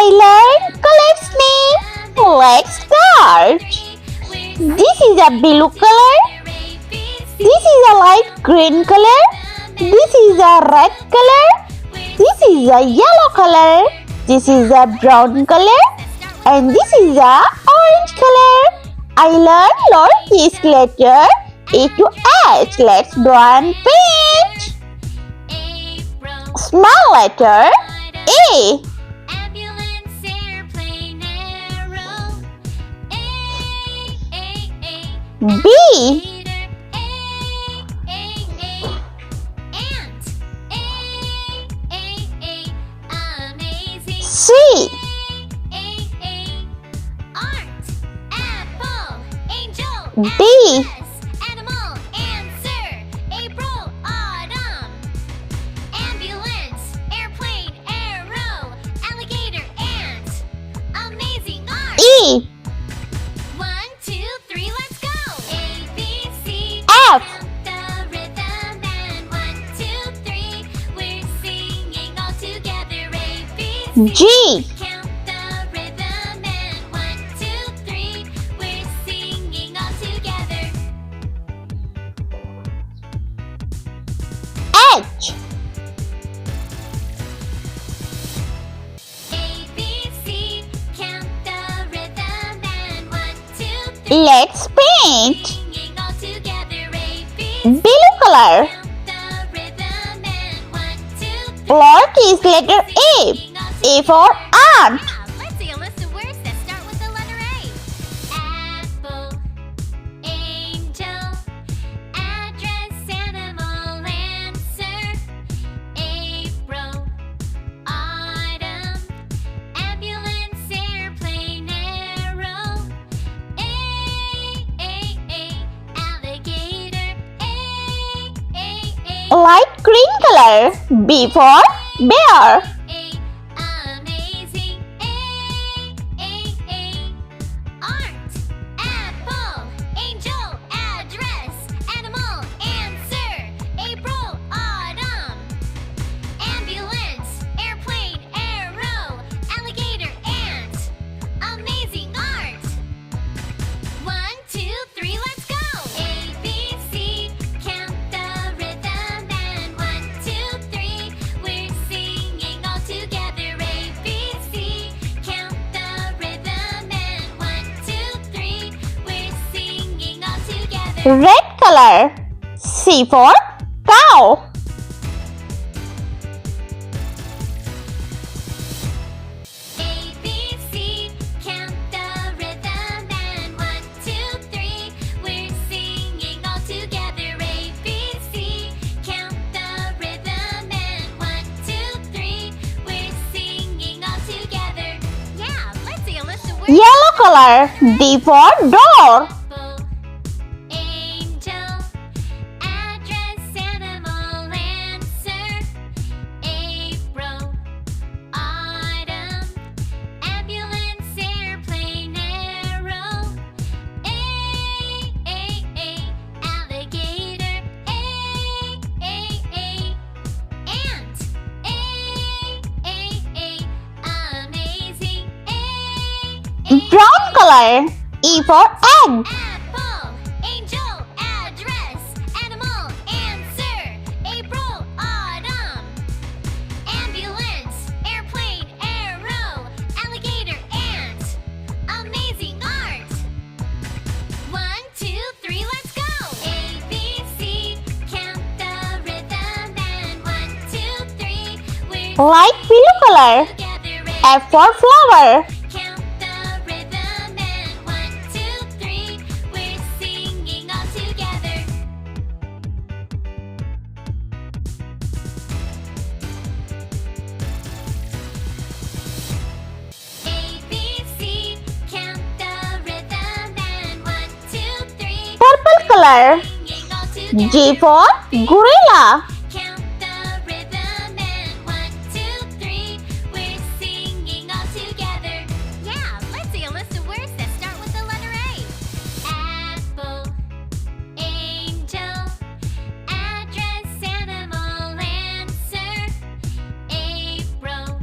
I learned colors name. Let's start. This is a blue color. This is a light green color. This is a red color. This is a yellow color. This is a brown color. And this is a orange color. I learned lowercase letter A to H. Let's draw and paint. Small letter A. B. C. D. E. 1, 2, 3, let's go! A, B, C, F. the rhythm and 1, 2, 3, we're singing all together. A, B, C, G. count the rhythm and 1, 2, 3, we're singing all together. H. A, B, C, count the rhythm and 1, 2, 3, Let's paint. singing all together. A, B, Blue color. count the rhythm and 1, 2, 3. Lowercase letter A. A for ant. Let's see a list of words that start with the letter A. Apple, angel, address, animal, answer. April, autumn, ambulance, airplane, arrow. Alligator. Light green color. B for bear. Amazing. Art. Apple. Angel. Address. Animal. Answer. April. Autumn. Ambulance. Airplane. Arrow. Alligator. Ant. Amazing art. 1, 2, 3, let's go! A, B, C, count the rhythm and 1, 2, 3, we're singing all together. A, B, C, count the rhythm and 1, 2, 3, we're singing all together. Red color. C for cow. A, B, C, count the rhythm and 1, 2, 3, we're singing all together. A, B, C, count the rhythm and 1, 2, 3, we're singing all together. Yeah, let's see a list of words. Yellow color. D for door. Apple, angel, address, animal, answer. April, autumn, ambulance, airplane, arrow. Alligator. Ant. Amazing. Brown color. E for egg. Apple, angel, address, animal, answer. April, autumn, ambulance, airplane, arrow, alligator, ant. Amazing art. 1, 2, 3, let's go. A, B, C, count the rhythm and 1, 2, 3, we're Light blue color. together. F for flower. Count the rhythm and 1, 2, 3, we're singing all together. A, B, C, count the rhythm and 1, 2, 3, Purple color. singing all together. G for gorilla. Count the rhythm and 1, 2, 3, we're singing all together. Yeah, let's see a list of words that start with the letter A. Apple, angel, address, animal, answer. April,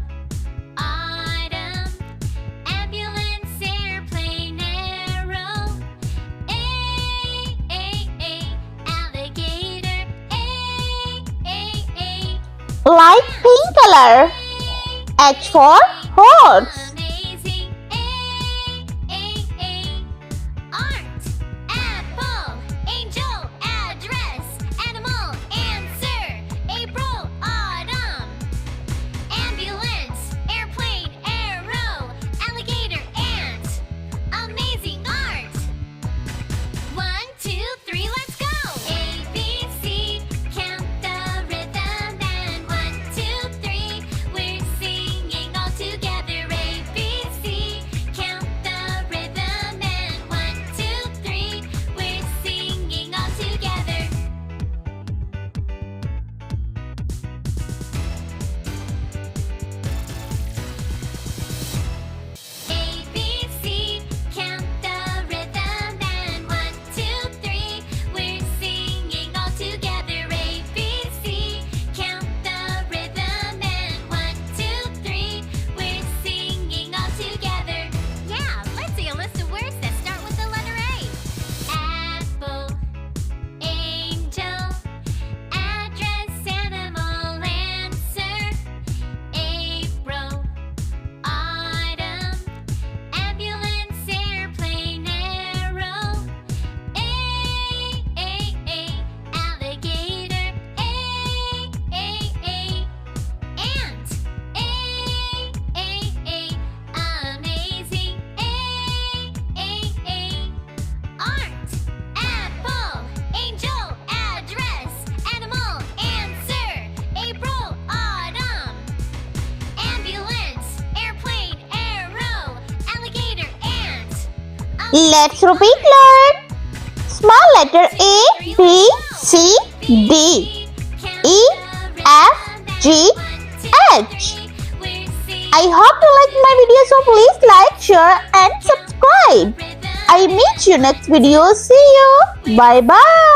autumn, light pink color. H for horse. Amazing. Art. Apple. Angel. Address. Animal. Answer. April. Autumn. Ambulance. Airplane. Arrow. Alligator. Ant. Amazing art. 1, 2, 3, let's go. A, B, C, count the rhythm and 1, 2, 3, we're singing all together. A, B, C, count the rhythm and 1, 2, 3, we're singing all together. A, B, C, count the rhythm and 1, 2, 3, we're singing all together. A, B, C, count the rhythm and 1, 2, 3, we're singing all together. Yeah, let's see a list of words that start with the letter A. Apple, angel, address, animal, answer, April, autumn, ambulance, airplane, arrow, alligator, ant, amazing, art, apple, angel, address, animal, answer, April, autumn, ambulance, airplane, arrow, alligator, ant. Let's repeat, learn. Small letter A, B, C, D, E, F, G, H. I hope you like my video, so please like, share and subscribe. I meet you next video. See you. Bye bye.